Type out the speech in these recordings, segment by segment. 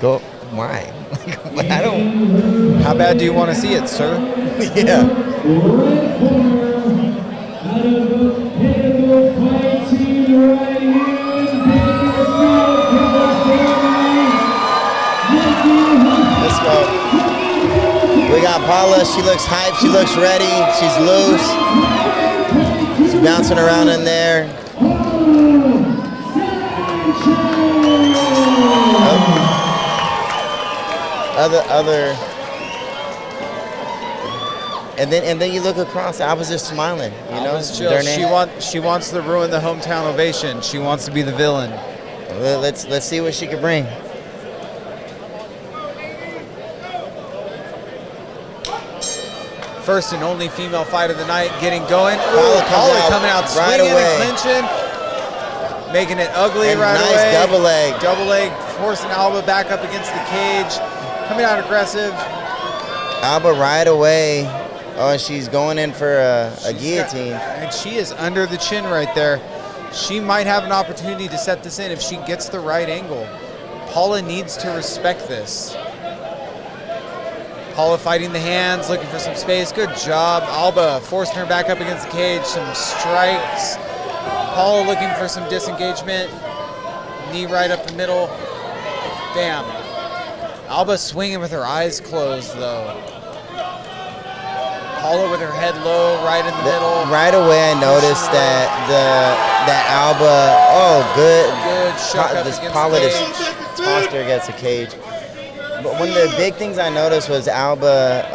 Go. Why? I don't. How bad do you want to see it, sir? Yeah. Let's go. We got Paula. She looks hyped. She looks ready. She's loose. She's bouncing around in there. Other. And then you look across. Alba's just smiling. You know, chill. She wants to ruin the hometown ovation. She wants to be the villain. Let's see what she can bring. First and only female fight of the night getting going. Paula coming out right swinging away. and clinching, making it ugly And right nice away. double leg. Double leg, forcing Alba back up against the cage. Coming out aggressive. Alba right away. Oh, and she's going in for a guillotine. And she is under the chin right there. She might have an opportunity to set this in if she gets the right angle. Paula needs to respect this. Paula fighting the hands, looking for some space. Good job. Alba forcing her back up against the cage. Some strikes. Paula looking for some disengagement. Knee right up the middle. Damn. Alba swinging with her eyes closed, though. Paula with her head low, right in the middle. Right away, I noticed that Alba. Oh, good shuck up this against Paula the just tossed her against the cage. But one of the big things I noticed was Alba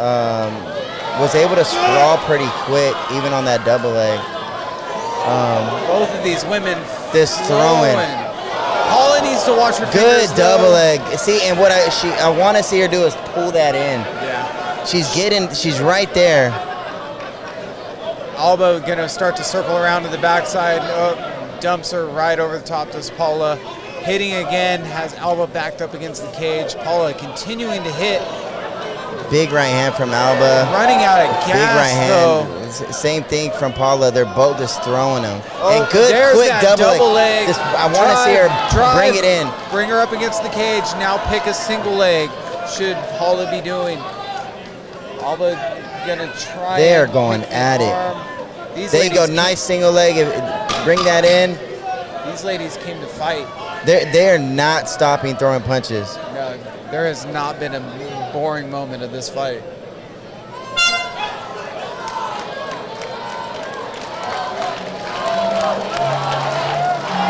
was able to sprawl pretty quick, even on that double leg. Both of these women just throwing. Paula needs to watch her Good fingers, double though. leg. See, and what I want to see her do is pull that in. Yeah. She's right there. Alba gonna start to circle around to the backside. Oh, dumps her right over the top to Paula. Hitting again, has Alba backed up against the cage. Paula continuing to hit. Big right hand from Alba. Running out of gas, Big right though. hand. Same thing from Paula. They're both just throwing them. Oh, and good, there's quick that double leg. I want to see her bring it in. Bring her up against the cage. Now pick a single leg. Should Paula be doing? Alba gonna try. They are going at it. There you go. Nice single leg. Bring that in. These ladies came to fight. They're not stopping throwing punches. No, there has not been a boring moment of this fight.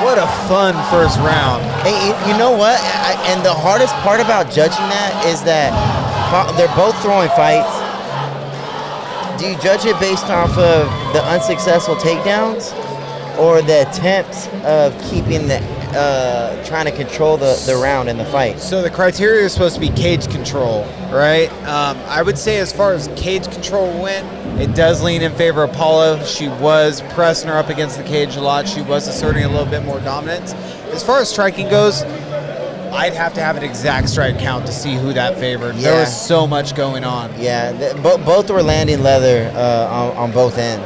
What a fun first round. Hey, you know what? And the hardest part about judging that is that they're both throwing fights. Do you judge it based off of the unsuccessful takedowns or the attempts of keeping trying to control the round in the fight? So the criteria is supposed to be cage control, right? I would say as far as cage control went, it does lean in favor of Paula. She was pressing her up against the cage a lot. She was asserting a little bit more dominance. As far as striking goes, I'd have to have an exact strike count to see who that favored. Yeah. There was so much going on. Yeah, both were landing leather on both ends.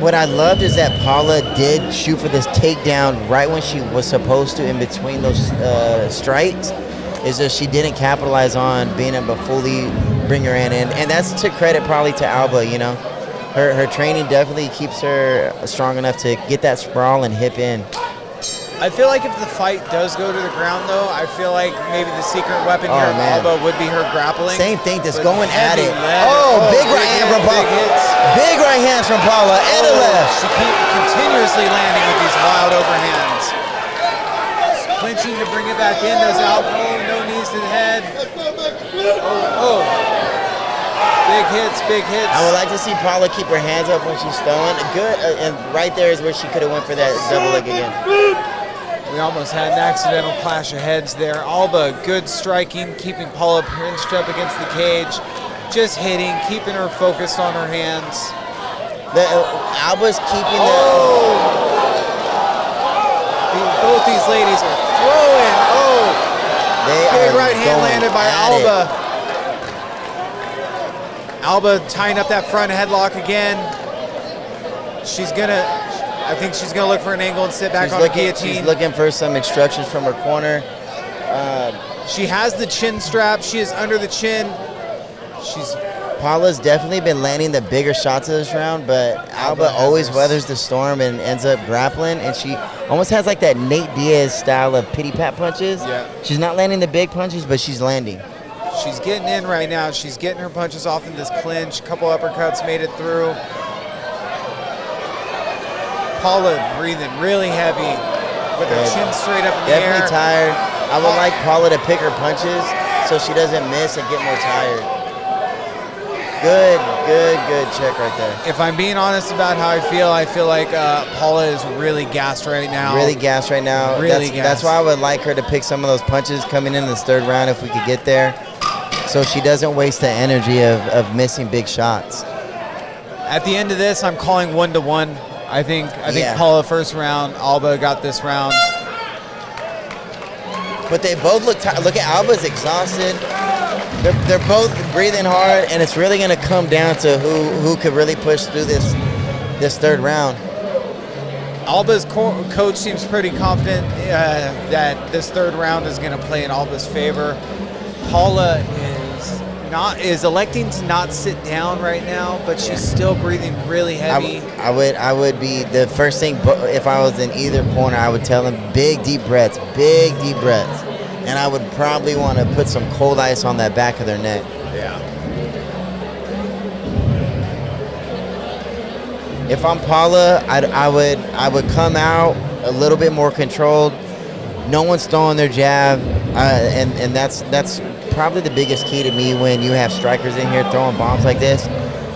What I loved is that Paula did shoot for this takedown right when she was supposed to in between those strikes. Is that she didn't capitalize on being able to fully bring her in. And that's to credit probably to Alba, you know. Her training definitely keeps her strong enough to get that sprawl and hip in. I feel like if the fight does go to the ground, though, I feel like maybe the secret weapon here of Alba would be her grappling. Same thing, just going at it. Big right hand from Paula. Big hits. Big right hands from Paula and a left. She keeps continuously landing with these wild overhands. Clinching to bring it back in. There's Alba. No knees to the head. Big hits, big hits. I would like to see Paula keep her hands up when she's throwing. Good, and right there is where she could have went for that double leg again. We almost had an accidental clash of heads there. Alba, good striking, keeping Paula pinched up against the cage. Just hitting, keeping her focused on her hands. Alba's keeping Both these ladies are throwing. Big right hand landed by Alba. Alba tying up that front headlock again. I think she's gonna look for an angle and sit back on the guillotine. She's looking for some instructions from her corner. She has the chin strap. She is under the chin. Paula's definitely been landing the bigger shots of this round, but Alba always weathers the storm and ends up grappling, and she almost has like that Nate Diaz style of pity pat punches. Yeah. She's not landing the big punches, but she's landing. She's getting in right now. She's getting her punches off in this clinch. Couple uppercuts made it through. Paula breathing really heavy with her chin straight up in the air. Definitely tired. I would like Paula to pick her punches so she doesn't miss and get more tired. Good check right there. If I'm being honest about how I feel like Paula is really gassed right now. Really gassed right now. That's why I would like her to pick some of those punches coming in this third round if we could get there, so she doesn't waste the energy of missing big shots. At the end of this, I'm calling 1-1. I think Paula first round, Alba got this round. But they both look tired. Look at Alba's exhausted. They're both breathing hard, and it's really going to come down to who could really push through this third round. Alba's coach seems pretty confident that this third round is going to play in Alba's favor. Paula is electing to not sit down right now, but she's still breathing really heavy. I would be the first thing if I was in either corner. I would tell them big deep breaths, and I would probably want to put some cold ice on that back of their neck. Yeah. If I'm Paula, I would come out a little bit more controlled. No one's throwing their jab, and that's probably the biggest key to me when you have strikers in here throwing bombs like this.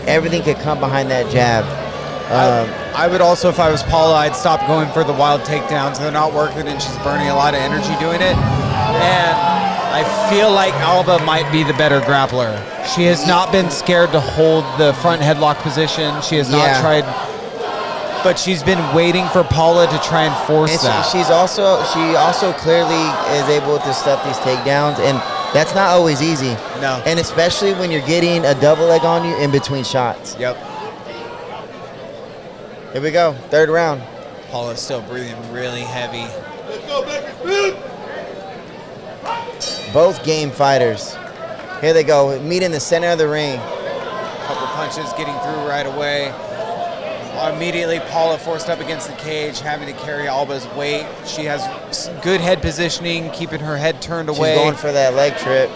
Everything could come behind that jab. I would also, if I was Paula, I'd stop going for the wild takedowns. They're not working, and she's burning a lot of energy doing it. And I feel like Alba might be the better grappler. She has not been scared to hold the front headlock position. She has not tried, but she's been waiting for Paula to try and force that. She also clearly is able to stuff these takedowns, and that's not always easy. No. And especially when you're getting a double leg on you in between shots. Yep. Here we go, third round. Paula's still breathing really heavy. Let's go, Bakersfield! Both game fighters. Here they go, meet in the center of the ring. Couple punches getting through right away. Immediately, Paula forced up against the cage, having to carry Alba's weight. She has good head positioning, keeping her head turned away. She's going for that leg trip.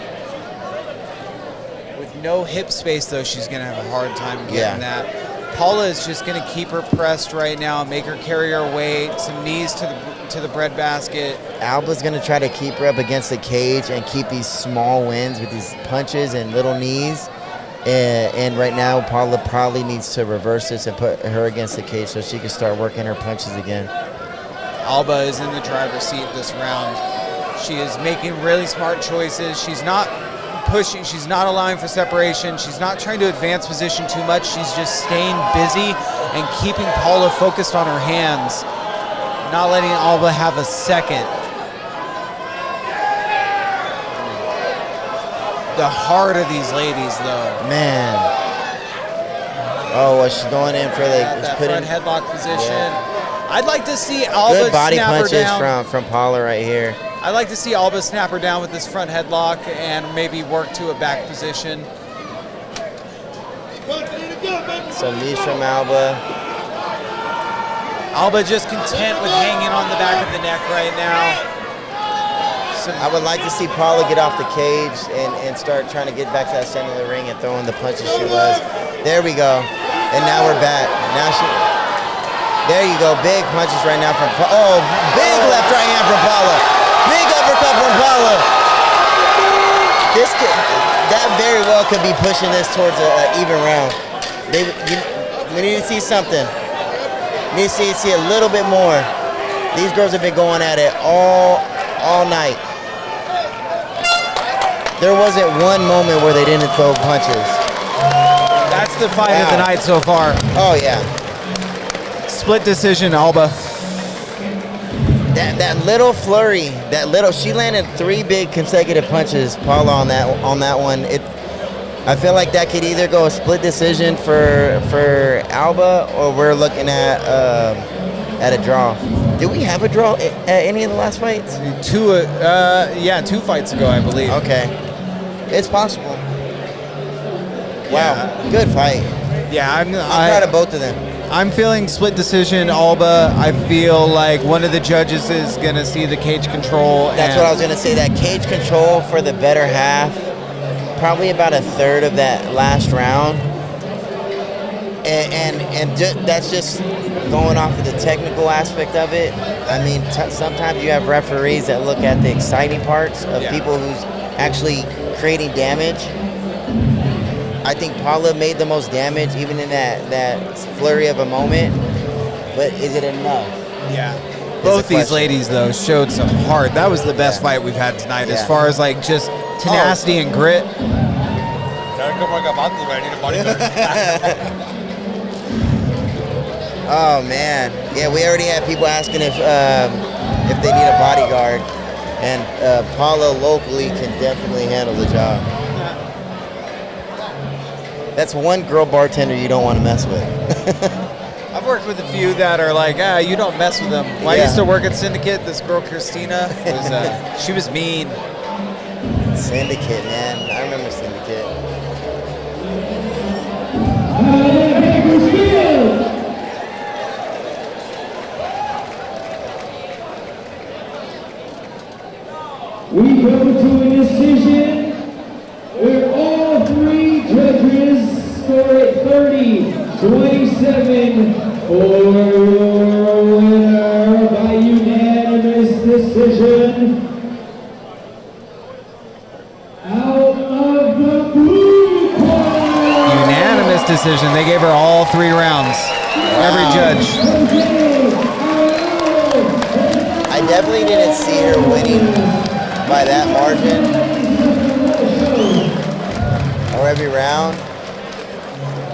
With no hip space, though, she's going to have a hard time getting that. Paula is just going to keep her pressed right now, make her carry her weight, some knees to the breadbasket. Alba's going to try to keep her up against the cage and keep these small wins with these punches and little knees. And right now, Paula probably needs to reverse this and put her against the cage so she can start working her punches again. Alba is in the driver's seat this round. She is making really smart choices. She's not pushing, she's not allowing for separation. She's not trying to advance position too much. She's just staying busy and keeping Paula focused on her hands, not letting Alba have a second. The heart of these ladies, though. Man. Oh, well, she's going in for that front headlock position. Yeah. I'd like to see Alba good body snap punches her down. from Paula right here. I'd like to see Alba snap her down with this front headlock and maybe work to a back position. Some knees from Alba. Alba just content with hanging on the back of the neck right now. I would like to see Paula get off the cage and start trying to get back to that center of the ring and throwing the punches she was. There we go. And now we're back. There you go. Big punches right now from Paula. Oh, big left right hand from Paula. Big uppercut from Paula. That very well could be pushing this towards an even round. We need to see something. We need to see a little bit more. These girls have been going at it all night. There wasn't one moment where they didn't throw punches. That's the fight of the night so far. Oh, yeah. Split decision, Alba. That little flurry, she landed 3 big consecutive punches, Paula, on that one. I feel like that could either go a split decision for Alba, or we're looking at at a draw. Did we have a draw at any of the last fights? 2 fights ago, I believe. Okay. It's possible. Wow. Yeah. Good fight. Yeah, I'm proud of both of them. I'm feeling split decision, Alba. I feel like one of the judges is going to see the cage control. That's what I was going to say. That cage control for the better half, probably about a third of that last round. That's just going off of the technical aspect of it. I mean, sometimes you have referees that look at the exciting parts of people who's actually creating damage. I think Paula made the most damage, even in that flurry of a moment. But is it enough? Yeah. Both these ladies, though, showed some heart. That was the best fight we've had tonight, as far as like just tenacity and grit. Oh man, yeah, we already had people asking if they need a bodyguard, and Paula locally can definitely handle the job. That's one girl bartender you don't want to mess with. I've worked with a few that are like, you don't mess with them. When I used to work at Syndicate, this girl Christina was she was mean. Syndicate, man, I remember Syndicate. Bakersfield. We go to a decision where all three judges score it 30-27 for your winner by unanimous decision. Out of the blue corner. Unanimous decision. They gave her all 3 rounds. Every judge. I definitely didn't see her winning by that margin, or every round.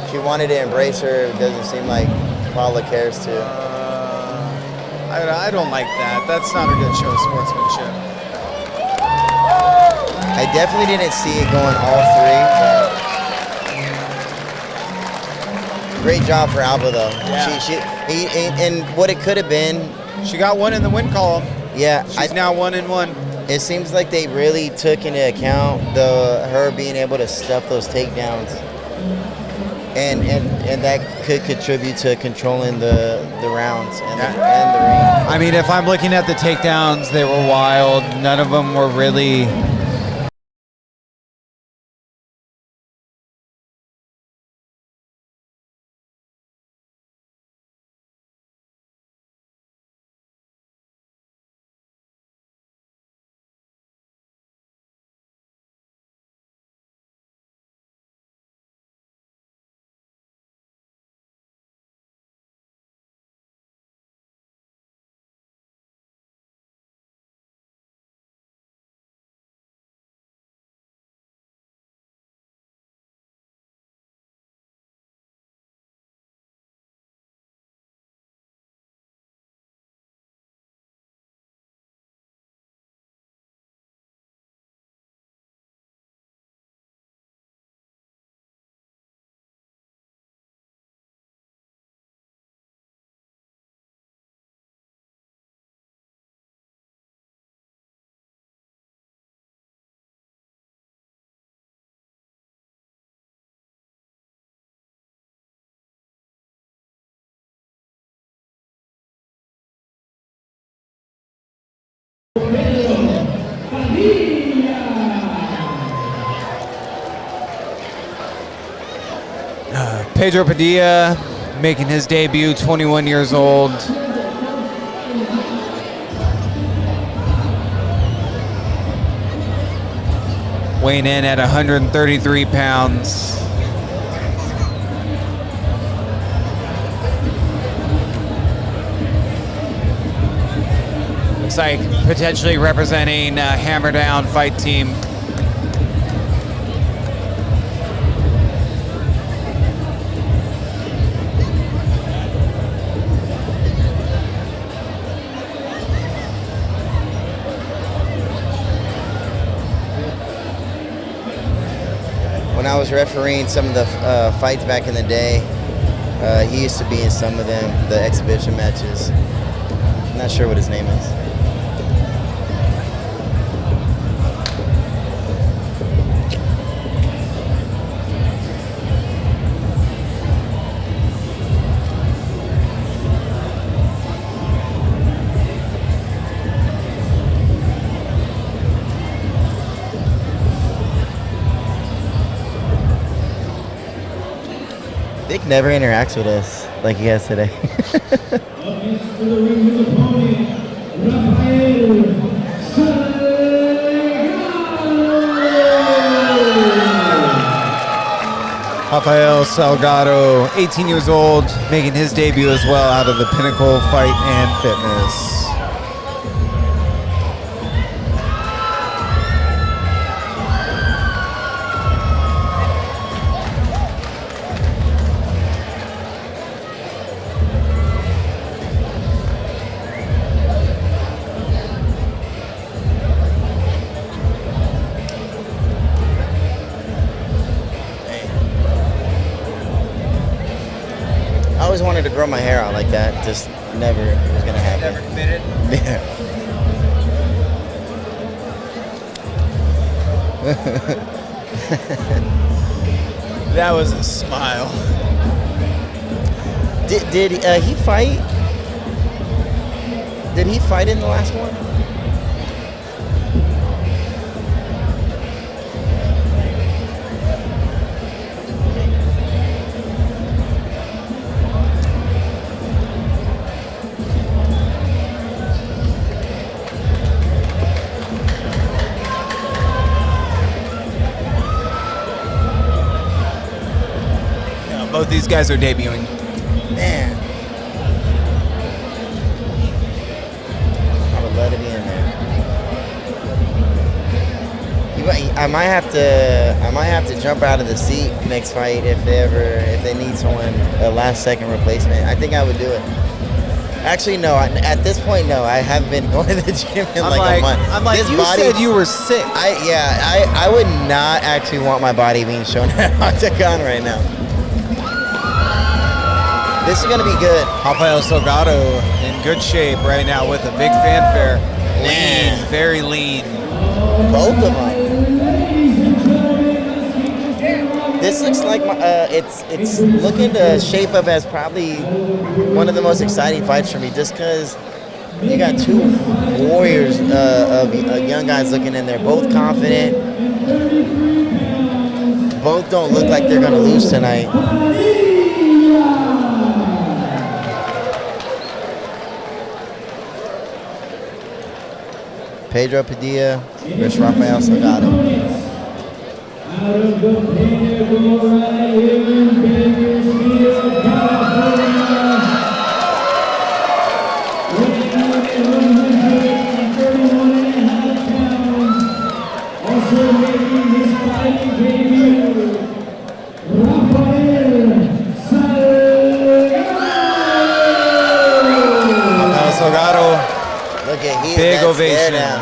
She wanted to embrace her. It doesn't seem like Paula cares to. I don't like that. That's not a good show of sportsmanship. I definitely didn't see it going all 3. But great job for Alba, though. Yeah. And what it could have been. She got 1 in the win column. Yeah. She's now 1-1. It seems like they really took into account her being able to stuff those takedowns, and that could contribute to controlling the rounds and the ring. I mean, if I'm looking at the takedowns, they were wild. None of them were really. Pedro Padilla making his debut, 21 years old. Weighing in at 133 pounds. Looks like potentially representing Hammer Down Fight Team. When I was refereeing some of the fights back in the day, he used to be in some of them, the exhibition matches. Not sure what his name is. Vic never interacts with us like he has today. Against the ring his opponent, Rafael Salgado. Rafael Salgado, 18 years old, making his debut as well out of the Pinnacle Fight and Fitness. I always wanted to grow my hair out like that. Just never was gonna happen. Never committed? Yeah. That was a smile. Did he fight? Did he fight in the last one? Both these guys are debuting. Man. I would love to be in there. I might have to jump out of the seat next fight if they need someone, a last second replacement. I think I would do it. Actually, no. At this point, no. I haven't been going to the gym in like a month. I'm like, you said you were sick. I would not actually want my body being shown at Octagon right now. This is gonna be good. Rafael Salgado in good shape right now with a big fanfare. Man. Lean, very lean. Both of them. This looks like it's looking to shape up as probably one of the most exciting fights for me, just because you got two warriors of young guys looking in there, both confident. Both don't look like they're gonna lose tonight. Pedro Padilla versus Rafael Salgado. Out of the Pinnacle right here in Bakersfield, California. Weighing in at 131.5 pounds. Also making his fighting debut, Rafael Salgado. Rafael Salgado. Look at he's Big ovation. now.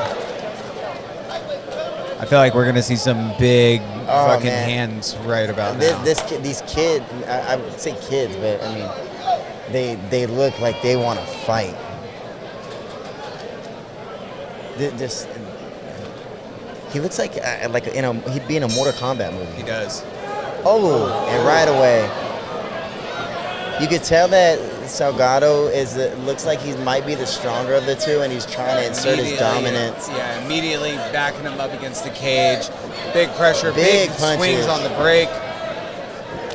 I feel like we're gonna see some big fucking man. hands right about now. These kids, I would say kids, but I mean, they look like they want to fight. He looks like he'd be in a Mortal Kombat movie. He does. Oh, and right away, you could tell that Salgado looks like he might be the stronger of the two, and he's trying to insert his dominance. Yeah, immediately backing him up against the cage. Big pressure, Big big punches. swings on the break.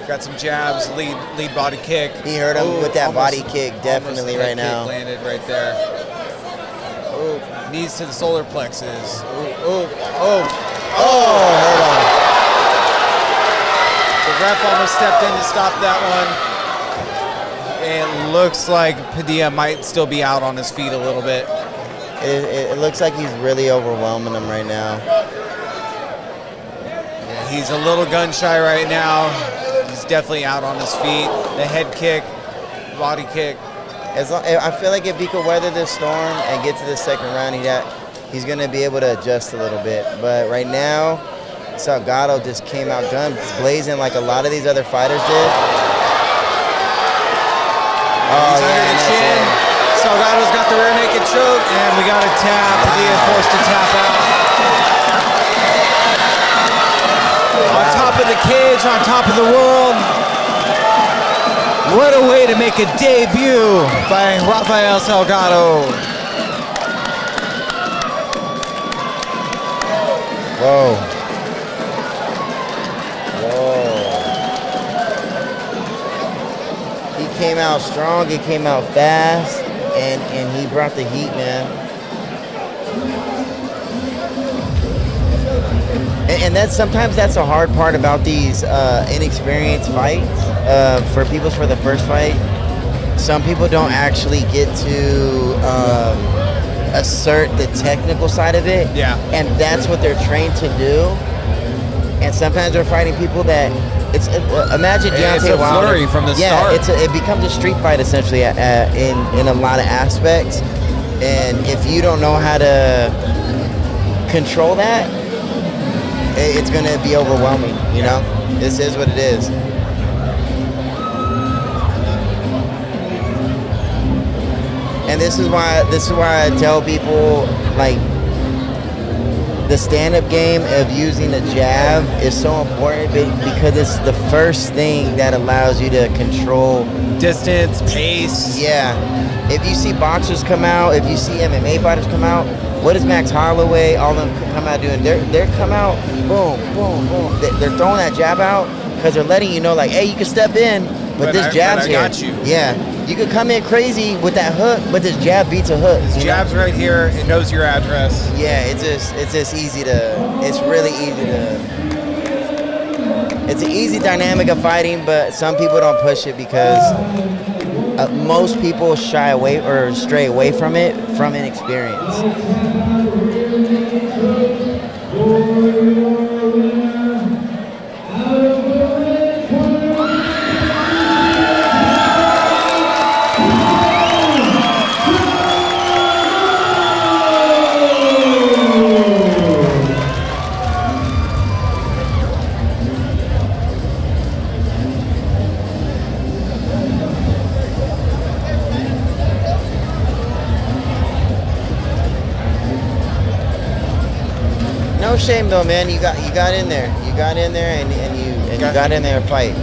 Got some jabs, lead body kick. He hurt him with that body kick, almost definitely head right now. kick landed right there. Ooh, knees to the solar plexus. Ooh, Oh, hold on. The ref almost stepped in to stop that one. It looks like Padilla might still be out on his feet a little bit. It looks like he's really overwhelming him right now. Yeah, he's a little gun shy right now. He's definitely out on his feet. The head kick, body kick. I feel like if he could weather this storm and get to the second round, he's going to be able to adjust a little bit. But right now, Salgado just came out guns blazing like a lot of these other fighters did. He's under the chin. Salgado's got the rear naked choke, and we got a tap. Being forced to tap out. On top of the cage, on top of the world. What a way to make a debut by Rafael Salgado. Whoa. He came out strong, he came out fast, and he brought the heat, man. And sometimes that's a hard part about these inexperienced fights. For people for the first fight, some people don't actually get to assert the technical side of it. Yeah. And that's what they're trained to do. And sometimes they're fighting people that imagine Deontay It's a Wilder. flurry from the start. It becomes a street fight essentially in a lot of aspects. And if you don't know how to control that, it's going to be overwhelming, you know? This is what it is. And this is why I tell people, like, the stand-up game of using the jab is so important because it's the first thing that allows you to control Distance, pace. Yeah. If you see boxers come out, if you see MMA fighters come out, what does Max Holloway, all of them come out doing? They're come out, boom, boom, boom. They're throwing that jab out because they're letting you know, like, hey, you can step in, but this jab's here. I got you. Yeah. You could come in crazy with that hook, but this jab beats a hook. This jab's right here. It knows your address. Yeah, it's just easy to. It's really easy to. It's an easy dynamic of fighting, but some people don't push it because most people shy away or stray away from it from inexperience. No shame though, man. You got in there. You got in there, and you got in there and fight.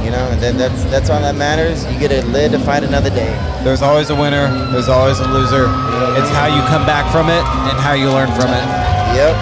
You know, and then that's all that matters. You get to live to fight another day. There's always a winner. There's always a loser. It's how you come back from it and how you learn from it. Yep.